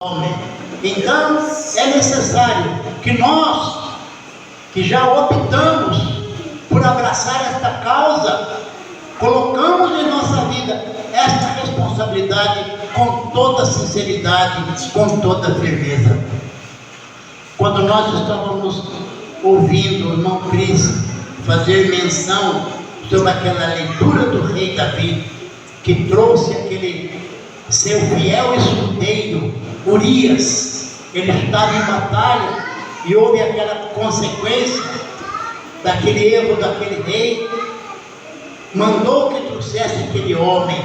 homem. Então é necessário que nós, que já optamos por abraçar esta causa, colocamos em nossa vida esta responsabilidade com toda sinceridade, com toda firmeza. Quando nós estávamos ouvindo o irmão Cris fazer menção sobre aquela leitura do rei Davi, que trouxe aquele seu fiel escudeiro Urias, ele estava em batalha e houve aquela consequência daquele erro daquele rei, mandou que trouxesse aquele homem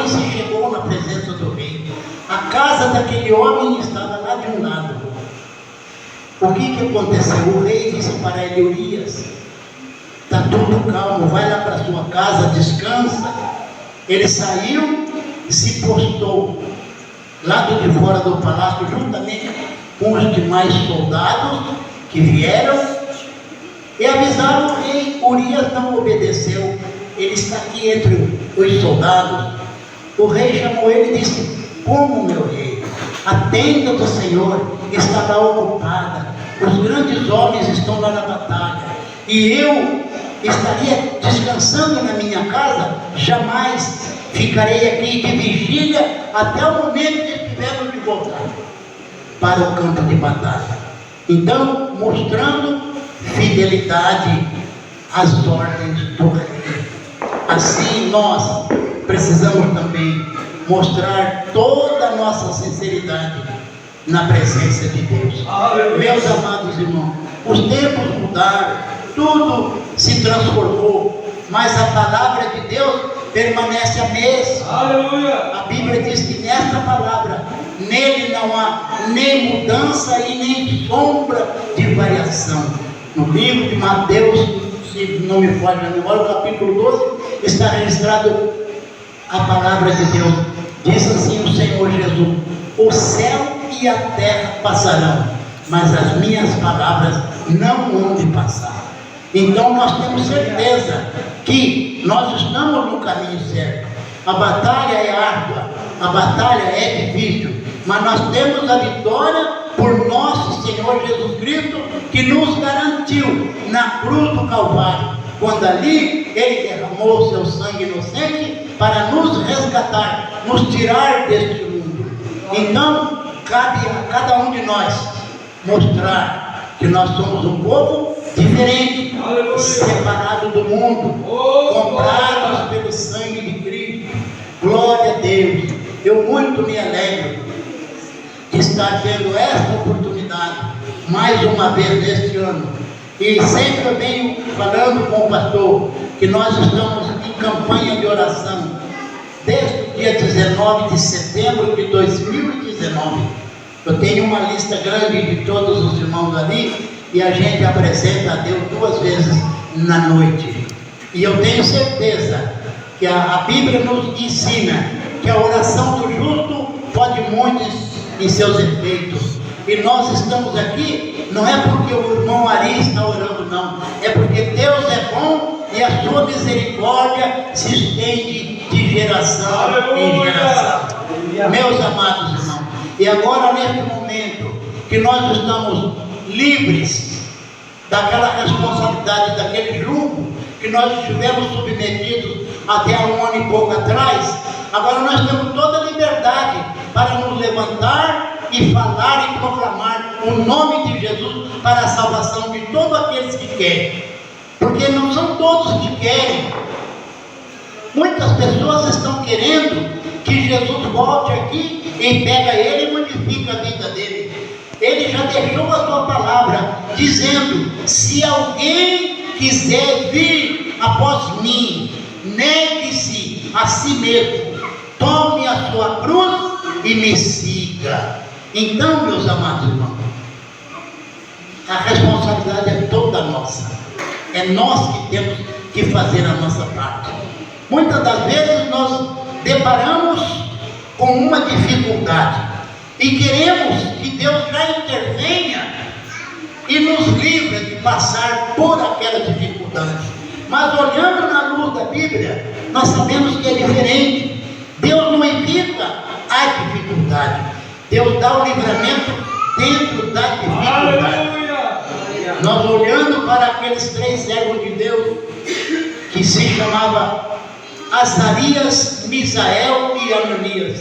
se chegou na presença do rei, a casa daquele homem estava lá de um lado. O que aconteceu? O rei disse para ele: Urias, está tudo calmo, vai lá para sua casa, descansa. Ele saiu e se postou lado de fora do palácio, juntamente com os demais soldados que vieram e avisaram o rei. Urias não obedeceu, ele está aqui entre os soldados. O rei chamou ele e disse: como, meu rei? A tenda do Senhor está lá ocupada, os grandes homens estão lá na batalha, e eu estaria descansando na minha casa? Jamais ficarei aqui de vigília até o momento que estivermos de voltar para o campo de batalha. Então, mostrando fidelidade às ordens do rei. Assim nós precisamos também mostrar toda a nossa sinceridade na presença de Deus. Meus amados irmãos, os tempos mudaram, tudo se transformou, mas a palavra de Deus permanece a mesma. Aleluia. A Bíblia diz que nesta palavra, nele não há nem mudança e nem sombra de variação. No livro de Mateus, se não me falha a memória, capítulo 12, está registrado a palavra de Deus. Diz assim o Senhor Jesus: o céu e a terra passarão, mas as minhas palavras não vão de passar. Então nós temos certeza que nós estamos no caminho certo. A batalha é árdua, a batalha é difícil, mas nós temos a vitória por nosso Senhor Jesus Cristo, que nos garantiu na cruz do Calvário, quando ali Ele derramou o seu sangue inocente para nos resgatar, nos tirar deste mundo. Então cabe a cada um de nós mostrar que nós somos um povo diferente, separado do mundo, comprados pelo sangue de Cristo. Glória a Deus. Eu muito me alegro de estar tendo esta oportunidade mais uma vez neste ano, e sempre eu venho falando com o pastor que nós estamos em campanha de oração desde o dia 19 de setembro de 2019. Eu tenho uma lista grande de todos os irmãos ali, e a gente apresenta a Deus 2 vezes na noite. E eu tenho certeza que a Bíblia nos ensina que a oração do justo pode muito em seus efeitos. E nós estamos aqui, não é porque o irmão Ari está orando, não. É porque Deus é bom e a sua misericórdia se estende de geração em geração. Meus amados irmãos, e agora neste momento que nós estamos livres daquela responsabilidade, daquele jugo que nós estivemos submetidos até há 1 ano e pouco atrás, agora nós temos toda a liberdade para nos levantar e falar e proclamar o nome de Jesus para a salvação de todos aqueles que querem, porque não são todos que querem. Muitas pessoas estão querendo que Jesus volte aqui e pega ele e modifica a vida dele. Ele já deixou a sua palavra dizendo: se alguém quiser vir após mim, negue-se a si mesmo, tome a sua cruz e me siga. Então, meus amados irmãos, a responsabilidade é toda nossa. É nós que temos que fazer a nossa parte. Muitas das vezes nós deparamos com uma dificuldade e queremos que Deus já intervenha e nos livre de passar por aquela dificuldade. Mas olhando na luz da Bíblia, nós sabemos que é diferente. Deus não evita a dificuldade. Deus dá o livramento dentro da dificuldade. Nós olhando para aqueles 3 servos de Deus, que se chamava Azarias, Misael e Ananias.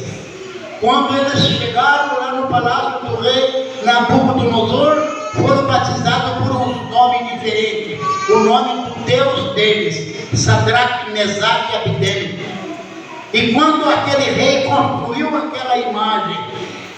Quando eles chegaram lá no palácio do rei Nabucodonosor, foram batizados por um nome diferente, o nome do Deus deles, Sadraque, Mesaque e Abednego. E quando aquele rei construiu aquela imagem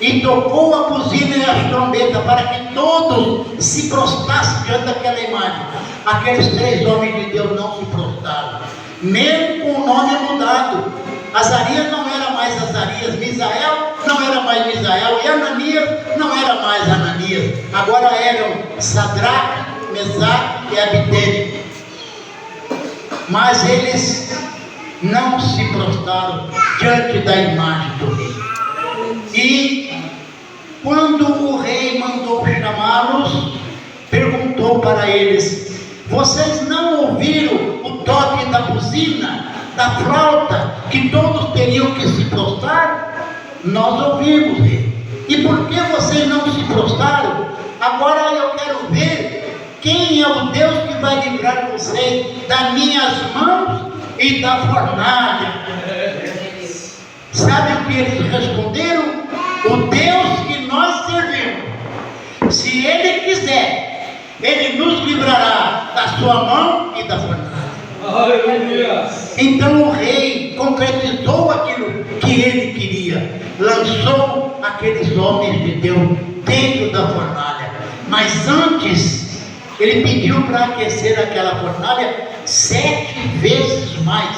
e tocou a buzina e as trombetas para que todos se prostrassem diante daquela imagem, aqueles 3 homens de Deus não se prostraram, mesmo com o nome mudado. Azarias não era mais Azarias, Misael não era mais Misael e Ananias não era mais Ananias. Agora eram Sadraque, Mesaque e Abednego. Mas eles não se prostraram diante da imagem do rei. E quando o rei mandou chamá-los, perguntou para eles: vocês não ouviram o toque da buzina, da flauta, que todos teriam que se prostrar? Nós ouvimos, rei. E por que vocês não se prostraram? Agora eu quero ver quem é o Deus que vai livrar vocês das minhas mãos e da fornalha. Sabe o que eles responderam? O Deus que nós servimos, se Ele quiser, Ele nos livrará da sua mão e da fornalha. Aleluia. Então o rei concretizou aquilo que ele queria, lançou aqueles homens de Deus dentro da fornalha. Mas antes, ele pediu para aquecer aquela fornalha 7 vezes mais.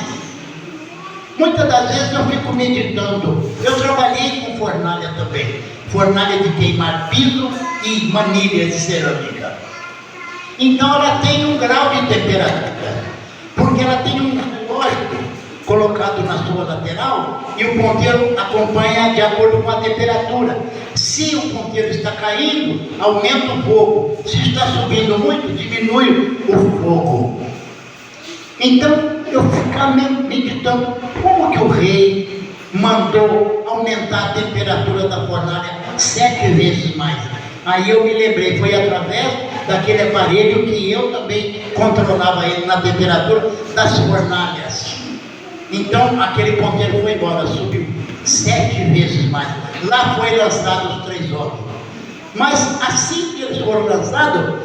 Muitas das vezes eu fico meditando. Eu trabalhei com fornalha também, fornalha de queimar piso e manilha de cerâmica. Então ela tem um grau de temperatura, porque ela tem um relógio colocado na sua lateral e o ponteiro acompanha de acordo com a temperatura. Se o ponteiro está caindo, aumenta o fogo. Se está subindo muito, diminui o fogo. Então eu ficava meditando, como que o rei mandou aumentar a temperatura da fornalha 7 vezes mais? Aí eu me lembrei, foi através daquele aparelho que eu também controlava ele na temperatura das fornalhas. Então aquele ponteiro foi embora, subiu 7 vezes mais. Lá foi lançado os 3 homens. Mas assim que eles foram lançados,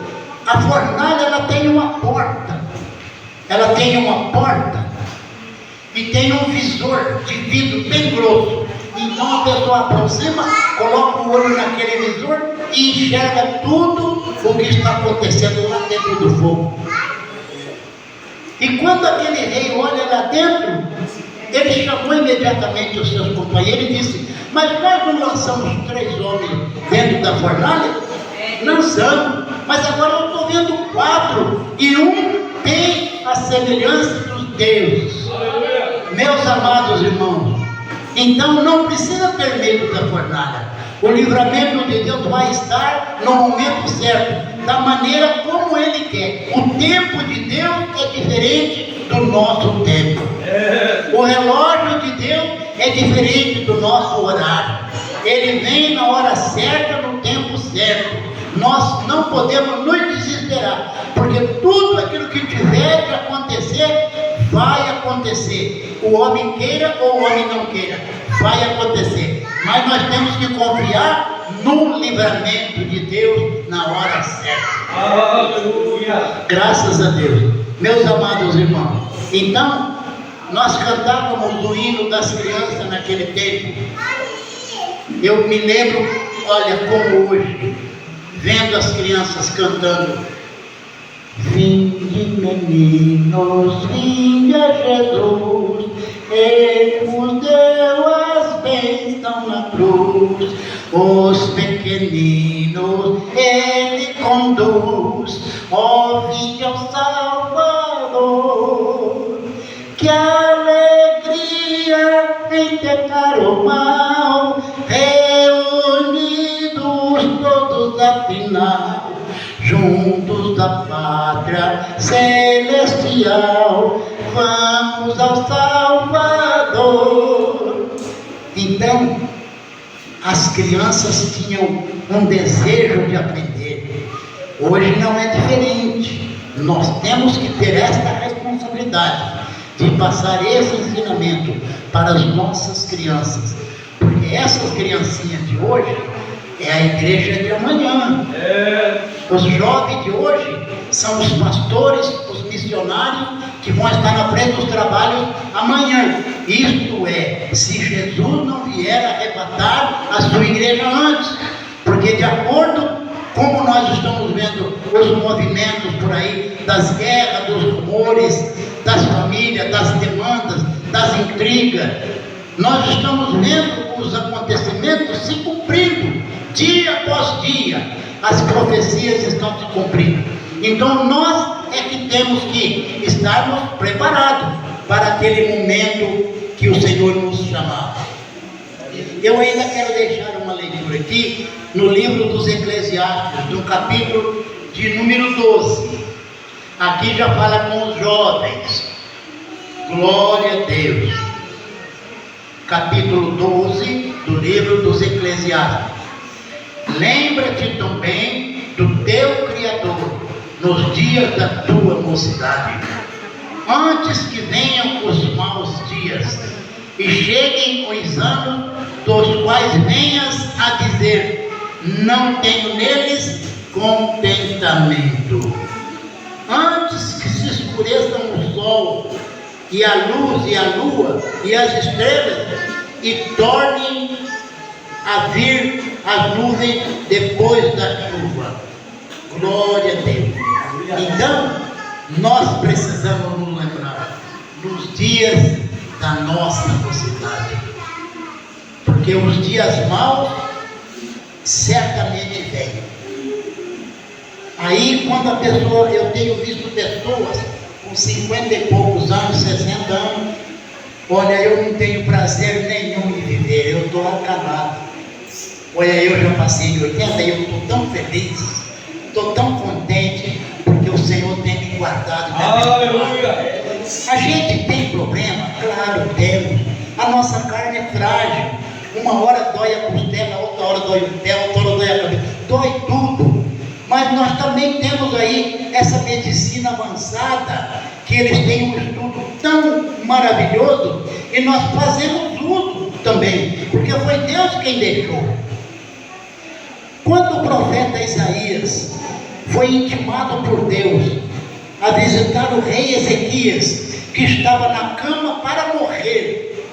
a fornalha ela tem uma porta. Ela tem uma porta e tem um visor de vidro bem grosso. Então a pessoa aproxima, coloca o olho naquele visor e enxerga tudo o que está acontecendo lá dentro do fogo. E quando aquele rei olha lá dentro, ele chamou imediatamente os seus companheiros e disse: mas nós não lançamos 3 homens dentro da fornalha? Lançamos, mas agora eu estou vendo 4 e um tem a semelhança dos deuses. Meus amados irmãos, então não precisa ter medo da fornalha. O livramento de Deus vai estar no momento certo, da maneira como Ele quer. O tempo de Deus é diferente do nosso tempo. O relógio de Deus é diferente do nosso horário. Ele vem na hora certa, no tempo certo. Nós não podemos nos desesperar, porque tudo aquilo que tiver de acontecer, vai acontecer. O homem queira ou o homem não queira, vai acontecer. Mas nós temos que confiar no livramento de Deus na hora certa. Aleluia! Graças a Deus. Meus amados irmãos, então nós cantávamos o hino das crianças naquele tempo. Eu me lembro, olha, como hoje, vendo as crianças cantando: vinde meninos, vinde a Jesus, Ele vos deu as bênçãos na cruz. Os pequeninos Ele conduz, ó vinde ao Salvador. Que alegria em pecar o mal, reunidos todos afinal, juntos da pátria celestial, vamos ao Salvador. Então, as crianças tinham um desejo de aprender. Hoje não é diferente. Nós temos que ter esta responsabilidade de passar esse ensinamento para as nossas crianças, porque essas criancinhas de hoje é a igreja de amanhã. Os jovens de hoje são os pastores, os missionários que vão estar na frente dos trabalhos amanhã. Isto é, se Jesus não vier arrebatar a sua igreja antes, porque de acordo como nós estamos vendo os movimentos por aí, das guerras, dos rumores, das famílias, das demandas, das intrigas, nós estamos vendo os acontecimentos se cumprindo, dia após dia, as profecias estão se cumprindo. Então nós é que temos que estarmos preparados para aquele momento que o Senhor nos chamar. Eu ainda quero deixar uma leitura aqui no livro dos Eclesiastes, no capítulo de número 12. Aqui já fala com os jovens. Glória a Deus. Capítulo 12 do livro dos Eclesiastes. Lembra-te também do teu Criador nos dias da tua mocidade, antes que venham os maus dias e cheguem os anos dos quais venhas a dizer: não tenho neles contentamento. Antes que se escureçam o sol e a luz e a lua e as estrelas, e tornem a vir as nuvens depois da chuva. Glória a Deus. Então nós precisamos nos lembrar dos dias da nossa mocidade, porque os dias maus certamente vêm. Aí quando a pessoa, eu tenho visto pessoas com 50 e poucos anos, 60 anos, olha, eu não tenho prazer nenhum em viver, eu estou acabado. Olha, eu já passei de 80 e eu estou tão feliz, estou tão contente, porque o Senhor tem me guardado. Aleluia! A gente tem problema? Claro, temos. A nossa carne é frágil. Uma hora dói a costela, outra hora dói o pé, outra hora dói a cabeça. Dói tudo. Mas nós também temos aí essa medicina avançada, que eles têm um estudo tão maravilhoso, e nós fazemos uso também, porque foi Deus quem deixou. Quando o profeta Isaías foi intimado por Deus a visitar o rei Ezequias, que estava na cama para morrer,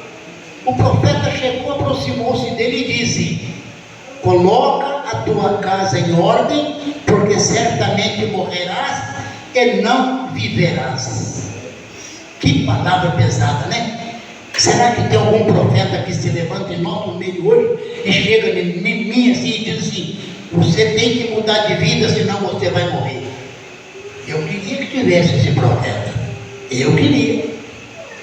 o profeta chegou, aproximou-se dele e disse: coloca a tua casa em ordem, porque certamente morrerás e não viverás. Que palavra pesada, né? Será que tem algum profeta que se levanta em nosso meio hoje e chega em mim assim e diz assim: você tem que mudar de vida, senão você vai morrer? Eu queria que tivesse esse profeta. Eu queria.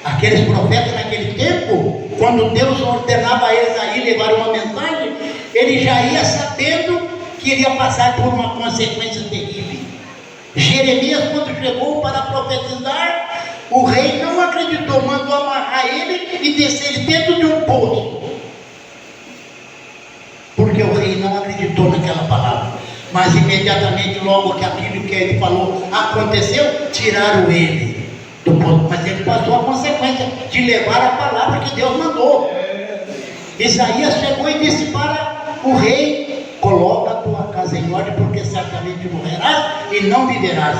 Aqueles profetas naquele tempo, quando Deus ordenava a eles a ir levar uma mensagem, ele já ia sabendo que iria passar por uma consequência terrível. Jeremias, quando chegou para profetizar, o rei não acreditou, mandou amarrar ele e descer ele dentro de um poço, porque o rei não acreditou naquela palavra. Mas imediatamente, logo que aquilo que ele falou aconteceu, tiraram ele do poço. Mas ele passou a consequência de levar a palavra que Deus mandou. Isaías chegou e disse para o rei: coloca a tua casa em ordem, porque certamente morrerás e não viverás.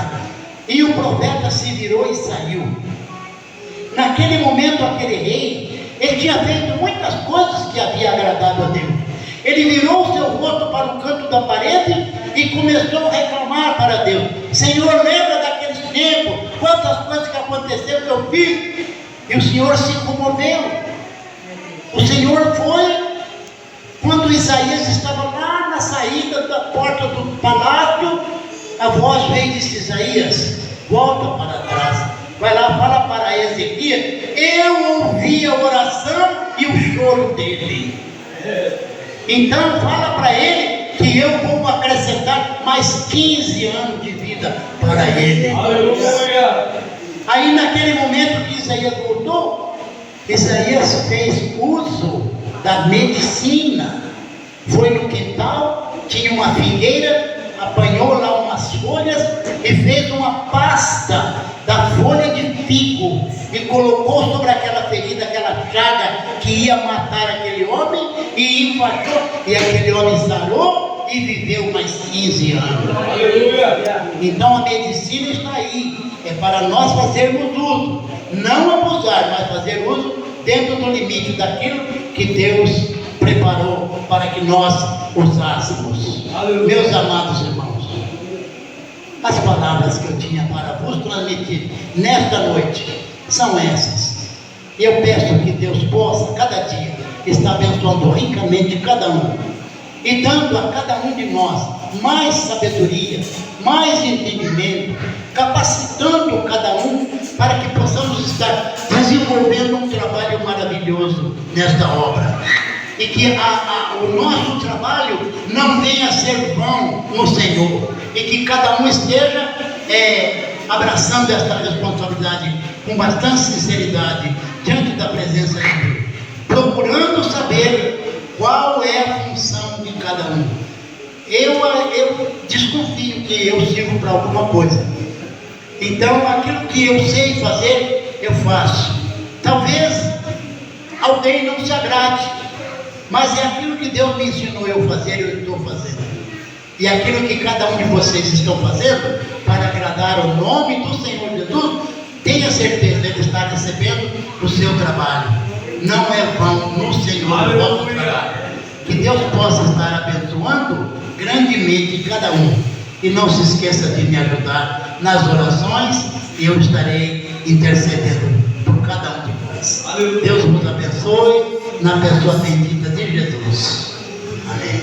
E o profeta se virou e saiu. Naquele momento, aquele rei, ele tinha feito muitas coisas que havia agradado a Deus. Ele virou o seu rosto para o canto da parede e começou a reclamar para Deus: Senhor, lembra daqueles tempos, quantas coisas que aconteceram que eu fiz? E o Senhor se comoveu. O Senhor foi. Quando Isaías estava lá na saída da porta do palácio, a voz veio e disse: Isaías, volta para trás, vai lá, fala para Ezequias, eu ouvi a oração e o choro dele. Então fala para ele que eu vou acrescentar mais 15 anos de vida para ele. Aleluia! Aí naquele momento que Isaías voltou, Isaías fez uso da medicina foi no quintal, tinha uma figueira, apanhou lá umas folhas e fez uma pasta da folha de figo e colocou sobre aquela ferida, aquela chaga que ia matar aquele homem, e enfaixou, e aquele homem sarou e viveu mais 15 anos. Aleluia. Então a medicina está aí, é para nós fazermos uso, não abusar, mas fazer uso dentro do limite daquilo que Deus preparou para que nós usássemos. Aleluia. Meus amados irmãos, as palavras que eu tinha para vos transmitir nesta noite são essas. Eu peço que Deus possa cada dia estar abençoando ricamente cada um e dando a cada um de nós mais sabedoria, mais entendimento, capacitando cada um para que possamos estar desenvolvendo um trabalho maravilhoso nesta obra. E que o nosso trabalho não venha a ser vão no Senhor, e que cada um esteja abraçando esta responsabilidade com bastante sinceridade diante da presença de Deus, procurando saber qual é a função de cada um. Eu desconfio que eu sirvo para alguma coisa, então aquilo que eu sei fazer eu faço. Talvez alguém não se agrade, mas é aquilo que Deus me ensinou eu fazer, eu estou fazendo. E aquilo que cada um de vocês estão fazendo para agradar o nome do Senhor Jesus, tenha certeza, Ele está recebendo o seu trabalho. Não é vão no Senhor o vosso trabalho. Que Deus possa estar abençoando grandemente cada um. E não se esqueça de me ajudar nas orações, e eu estarei intercedendo por cada um de vós. Deus vos abençoe na pessoa bendita de Jesus. Amém.